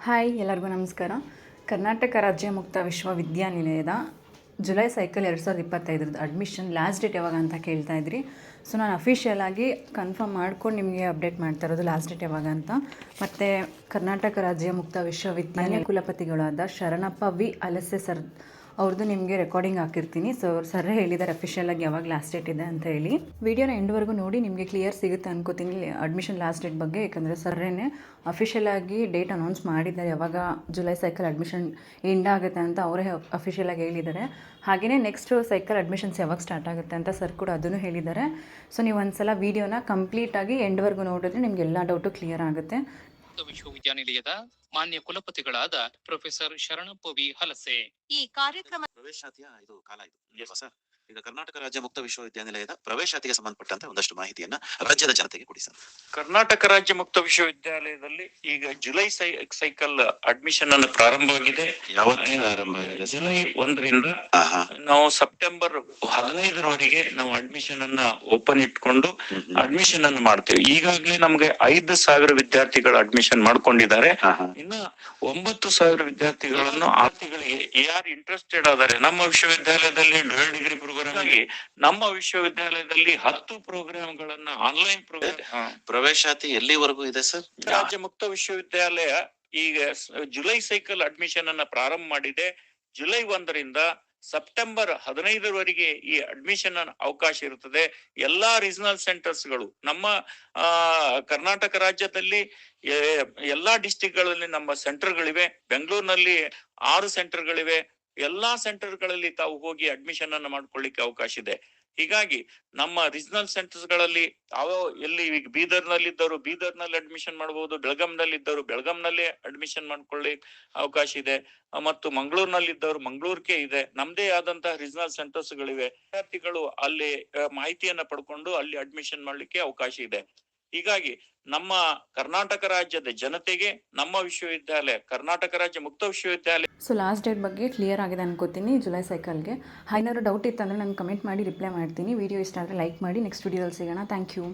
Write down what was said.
Hi ಎಲ್ಲರಿಗೂ ನಮಸ್ಕಾರ. ಕರ್ನಾಟಕ ರಾಜ್ಯ ಮುಕ್ತ ವಿಶ್ವವಿದ್ಯಾನಿಲಯದ July cycle 2025 admission last date ಯಾವಾಗ ಅಂತ ಕೇಳ್ತಾ ಇದ್ರಿ. ಸೊ ನಾನು ಅಫಿಷಿಯಲ್ ಆಗಿ ಕನ್ಫರ್ಮ್ ಮಾಡ್ಕೊಂಡು ನಿಮಗೆ ಅಪ್ಡೇಟ್ ಮಾಡ್ತಾ ಇರೋದು ಲಾಸ್ಟ್ ಡೇಟ್ ಯಾವಾಗ ಅಂತ. ಮತ್ತು ಕರ್ನಾಟಕ ರಾಜ್ಯ ಮುಕ್ತ ವಿಶ್ವವಿದ್ಯಾನಿಲಯ ಕುಲಪತಿಗಳಾದ ಶರಣಪ್ಪ ವಿ ಹಲಸೆ ಸರ್ ಅವ್ರದ್ದು ನಿಮಗೆ ರೆಕಾರ್ಡಿಂಗ್ ಹಾಕಿರ್ತೀನಿ. ಸೊ ಸರ್ರೇ ಹೇಳಿದ್ದಾರೆ ಅಫಿಷಿಯಲಾಗಿ ಯಾವಾಗ ಲಾಸ್ಟ್ ಡೇಟ್ ಇದೆ ಅಂತ ಹೇಳಿ. ವಿಡಿಯೋನ ಎಂಡ್ವರೆಗೂ ನೋಡಿ, ನಿಮಗೆ ಕ್ಲಿಯರ್ ಸಿಗುತ್ತೆ ಅನ್ಕೋತೀನಿ ಅಡ್ಮಿಷನ್ ಲಾಸ್ಟ್ ಡೇಟ್ ಬಗ್ಗೆ. ಯಾಕಂದರೆ ಸರ್ರೇನೆ ಅಫಿಷಿಯಲಾಗಿ ಡೇಟ್ ಅನೌನ್ಸ್ ಮಾಡಿದ್ದಾರೆ, ಯಾವಾಗ ಜುಲೈ ಸೈಕಲ್ ಅಡ್ಮಿಷನ್ ಎಂಡ್ ಆಗುತ್ತೆ ಅಂತ ಅವರೇ ಅಫಿಷಿಯಲಾಗಿ ಹೇಳಿದ್ದಾರೆ. ಹಾಗೆಯೇ ನೆಕ್ಸ್ಟ್ ಸೈಕಲ್ ಅಡ್ಮಿಷನ್ಸ್ ಯಾವಾಗ ಸ್ಟಾರ್ಟ್ ಆಗುತ್ತೆ ಅಂತ ಸರ್ ಕೂಡ ಅದನ್ನು ಹೇಳಿದ್ದಾರೆ. ಸೊ ನೀವು ಒಂದ್ಸಲ ವಿಡಿಯೋನ ಕಂಪ್ಲೀಟಾಗಿ ಎಂಡ್ವರೆಗೂ ನೋಡಿದ್ರೆ ನಿಮ್ಗೆ ಎಲ್ಲ ಡೌಟು ಕ್ಲಿಯರ್ ಆಗುತ್ತೆ. ವಿಶ್ವವಿದ್ಯಾನಿಲಯದ ಮಾನ್ಯ ಕುಲಪತಿಗಳಾದ ಪ್ರೊಫೆಸರ್ ಶರಣಪ್ಪ ವಿ ಹಲಸೆ ಈ ಕಾರ್ಯಕ್ರಮ ಪ್ರವೇಶಾತಿಯ ಇದು ಕಾಲ ಇದು ಸರ್. ಈಗ ಕರ್ನಾಟಕ ರಾಜ್ಯ ಮುಕ್ತ ವಿಶ್ವವಿದ್ಯಾನಿಲಯದ ಪ್ರವೇಶಾತಿಗೆ ಸಂಬಂಧಪಟ್ಟಂತೆ ಒಂದಷ್ಟು ಮಾಹಿತಿಯನ್ನ ರಾಜ್ಯದ ಜನತೆಗೆ ಕೊಡಿ ಸರ್. ಕರ್ನಾಟಕ ರಾಜ್ಯ ಮುಕ್ತ ವಿಶ್ವವಿದ್ಯಾಲಯದಲ್ಲಿ ಈಗ ಜುಲೈ ಸೈಕಲ್ ಅಡ್ಮಿಷನ್ ಅನ್ನು ಪ್ರಾರಂಭವಾಗಿದೆ. ಯಾವತ್ತಿಂದ ಆರಂಭ ಆಗಿದೆ? ಜುಲೈ 1ರಿಂದ ನಾವು ಸೆಪ್ಟೆಂಬರ್ 15ರವರೆಗೆ ನಾವು ಅಡ್ಮಿಷನ್ ಅನ್ನ ಓಪನ್ ಇಟ್ಕೊಂಡು ಅಡ್ಮಿಷನ್ ಅನ್ನು ಮಾಡ್ತೇವೆ. ಈಗಾಗಲೇ ನಮ್ಗೆ 5,000 ವಿದ್ಯಾರ್ಥಿಗಳು ಅಡ್ಮಿಷನ್ ಮಾಡ್ಕೊಂಡಿದ್ದಾರೆ. ಇನ್ನ 9,000 ವಿದ್ಯಾರ್ಥಿಗಳನ್ನು ಆರ್ಥಿಗಳಿಗೆ ಯಾರು ಇಂಟ್ರೆಸ್ಟೆಡ್ ಆದರೆ ನಮ್ಮ ವಿಶ್ವವಿದ್ಯಾಲಯದಲ್ಲಿ ಡ್ಯುಯಲ್ ಡಿಗ್ರಿ ಪ್ರೋಗ್ರಾಮ್ ಆಗಿ ನಮ್ಮ ವಿಶ್ವವಿದ್ಯಾಲಯದಲ್ಲಿ 10 ಪ್ರೋಗ್ರಾಮ್ಗಳನ್ನ ಆನ್ಲೈನ್ ಪ್ರವೇಶಾತಿ ಎಲ್ಲಿವರೆಗೂ ಇದೆ ಸರ್? ರಾಜ್ಯ ಮುಕ್ತ ವಿಶ್ವವಿದ್ಯಾಲಯ ಈಗ ಜುಲೈ ಸೈಕಲ್ ಅಡ್ಮಿಷನ್ ಅನ್ನ ಪ್ರಾರಂಭ ಮಾಡಿದೆ. ಜುಲೈ 1ರಿಂದ ಸೆಪ್ಟೆಂಬರ್ 15ರವರೆಗೆ ಈ ಅಡ್ಮಿಷನ್ ಅವಕಾಶ ಇರುತ್ತದೆ. ಎಲ್ಲಾ ರೀಜನಲ್ ಸೆಂಟರ್ಸ್ಗಳು ನಮ್ಮ ಕರ್ನಾಟಕ ರಾಜ್ಯದಲ್ಲಿ ಎಲ್ಲಾ ಡಿಸ್ಟಿಕ್ಗಳಲ್ಲಿ ನಮ್ಮ ಸೆಂಟರ್ಗಳಿವೆ. ಬೆಂಗಳೂರಿನಲ್ಲಿ 6 ಸೆಂಟರ್ಗಳಿವೆ. ಎಲ್ಲಾ ಸೆಂಟರ್ಗಳಲ್ಲಿ ತಾವು ಹೋಗಿ ಅಡ್ಮಿಷನ್ ಅನ್ನ ಮಾಡ್ಕೊಳ್ಳಿಕ್ಕೆ ಅವಕಾಶ ಇದೆ. ಹೀಗಾಗಿ ನಮ್ಮ ರೀಜನಲ್ ಸೆಂಟರ್ಸ್ ಗಳಲ್ಲಿ ಎಲ್ಲಿ ಈಗ ಬೀದರ್ನಲ್ಲಿ ಇದ್ದವರು ಬೀದರ್ನಲ್ಲಿ ಅಡ್ಮಿಷನ್ ಮಾಡಬಹುದು, ಬೆಳಗಾಂನಲ್ಲಿ ಇದ್ದವರು ಬೆಳಗಾಂನಲ್ಲಿ ಅಡ್ಮಿಷನ್ ಮಾಡ್ಕೊಳ್ಳಿಕ್ ಅವಕಾಶ ಇದೆ, ಮತ್ತು ಮಂಗಳೂರಿನಲ್ಲಿ ಇದ್ದವರು ಮಂಗಳೂರಿಗೆ ಇದೆ. ನಮ್ದೇ ಆದಂತಹ ರೀಜನಲ್ ಸೆಂಟರ್ಸ್ ಗಳಿವೆ. ವಿದ್ಯಾರ್ಥಿಗಳು ಅಲ್ಲಿ ಮಾಹಿತಿಯನ್ನ ಪಡ್ಕೊಂಡು ಅಲ್ಲಿ ಅಡ್ಮಿಷನ್ ಮಾಡ್ಲಿಕ್ಕೆ ಅವಕಾಶ ಇದೆ. ಹೀಗಾಗಿ ನಮ್ಮ ಕರ್ನಾಟಕ ರಾಜ್ಯದ ಜನತೆಗೆ ನಮ್ಮ ವಿಶ್ವವಿದ್ಯಾಲಯ ಕರ್ನಾಟಕ ರಾಜ್ಯ ಮುಕ್ತ ವಿಶ್ವವಿದ್ಯಾಲಯ ಸೊ ಲಾಸ್ಟ್ ಡೇಟ್ ಬಗ್ಗೆ ಕ್ಲಿಯರ್ ಆಗಿದೆ ಅನ್ಕೋತೀನಿ ಜುಲೈ ಸೈಕಲ್ಗೆ. ಏನಾದ್ರು ಡೌಟ್ ಇತ್ತು ಅಂದರೆ ನಾನು ಕಮೆಂಟ್ ಮಾಡಿ ರಿಪ್ಲೈ ಮಾಡ್ತೀನಿ. ವಿಡಿಯೋ ಇಷ್ಟ ಆದರೆ ಲೈಕ್ ಮಾಡಿ. ನೆಕ್ಸ್ಟ್ ವಿಡಿಯೋದಲ್ಲಿ ಸಿಗೋಣ. Thank you.